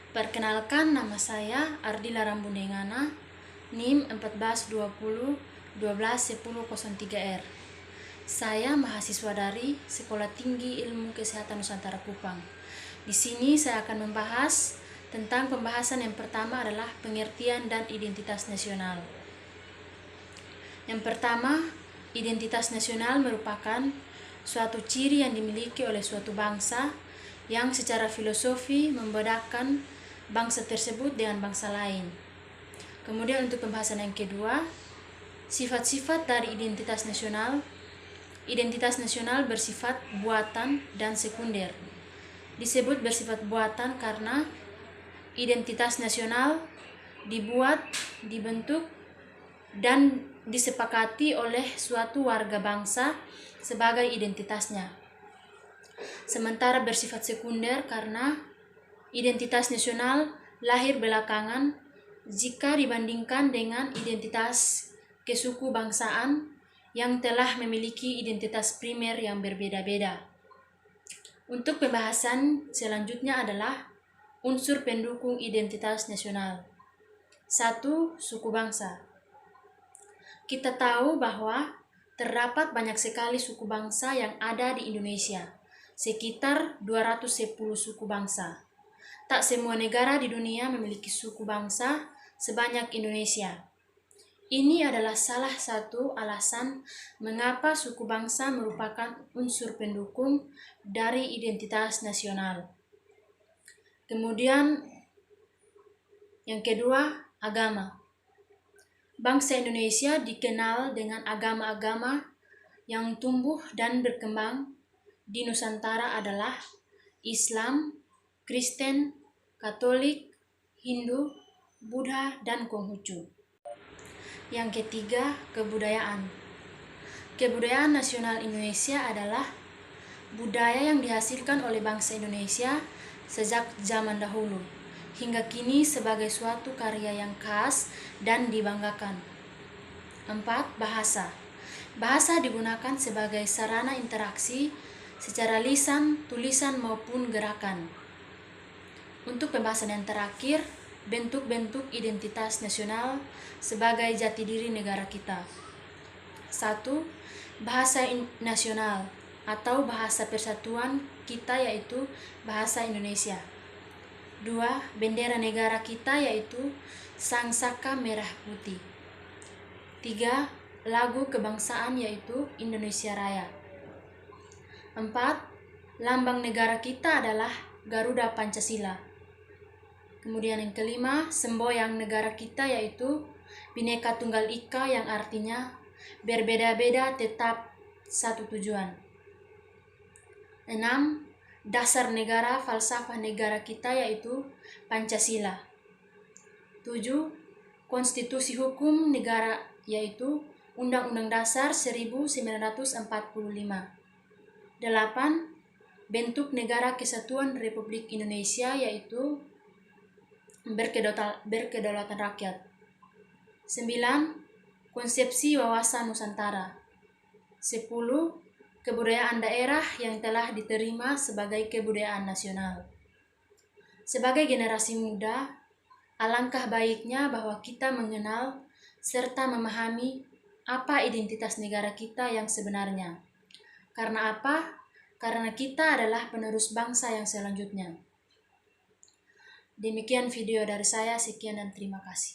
Perkenalkan, nama saya Ardila Rambundengana, NIM 1420 12 10 03R. Saya mahasiswa dari Sekolah Tinggi Ilmu Kesehatan Nusantara Kupang. Di sini saya akan membahas tentang pembahasan yang pertama adalah pengertian dan identitas nasional. Yang pertama, identitas nasional merupakan suatu ciri yang dimiliki oleh suatu bangsa yang secara filosofi membedakan bangsa tersebut dengan bangsa lain. Kemudian untuk pembahasan yang kedua, sifat-sifat dari identitas nasional. Identitas nasional bersifat buatan dan sekunder. Disebut bersifat buatan karena identitas nasional dibuat, dibentuk, dan disepakati oleh suatu warga bangsa sebagai identitasnya. Sementara bersifat sekunder karena identitas nasional lahir belakangan jika dibandingkan dengan identitas kesuku bangsaan yang telah memiliki identitas primer yang berbeda-beda. Untuk pembahasan selanjutnya adalah unsur pendukung identitas nasional. 1. Suku bangsa. Kita tahu bahwa terdapat banyak sekali suku bangsa yang ada di Indonesia, sekitar 210 suku bangsa. Tak semua negara di dunia memiliki suku bangsa sebanyak Indonesia. Ini adalah salah satu alasan mengapa suku bangsa merupakan unsur pendukung dari identitas nasional. Kemudian yang kedua, agama. Bangsa Indonesia dikenal dengan agama-agama yang tumbuh dan berkembang di Nusantara adalah Islam, Kristen, Katolik, Hindu, Buddha, dan Konghucu. Yang ketiga, kebudayaan. Kebudayaan nasional Indonesia adalah budaya yang dihasilkan oleh bangsa Indonesia sejak zaman dahulu hingga kini sebagai suatu karya yang khas dan dibanggakan. 4. Bahasa. Bahasa digunakan sebagai sarana interaksi secara lisan, tulisan, maupun gerakan. Untuk pembahasan yang terakhir, bentuk-bentuk identitas nasional sebagai jati diri negara kita. 1. Bahasa nasional atau bahasa persatuan kita yaitu bahasa Indonesia. 2. Bendera negara kita yaitu Sang Saka Merah Putih. 3. Lagu kebangsaan yaitu Indonesia Raya. 4. Lambang negara kita adalah Garuda Pancasila. Kemudian yang kelima, semboyan negara kita yaitu Bhinneka Tunggal Ika yang artinya berbeda-beda tetap satu tujuan. 6. Dasar negara, falsafah negara kita yaitu Pancasila. 7. Konstitusi hukum negara yaitu Undang-Undang Dasar 1945. 8. Bentuk negara kesatuan Republik Indonesia yaitu berkedaulatan rakyat. 9. Konsepsi wawasan Nusantara. 10. Kebudayaan daerah yang telah diterima sebagai kebudayaan nasional. Sebagai generasi muda, alangkah baiknya bahwa kita mengenal serta memahami apa identitas negara kita yang sebenarnya. Karena apa? Karena kita adalah penerus bangsa yang selanjutnya. Demikian video dari saya, sekian dan terima kasih.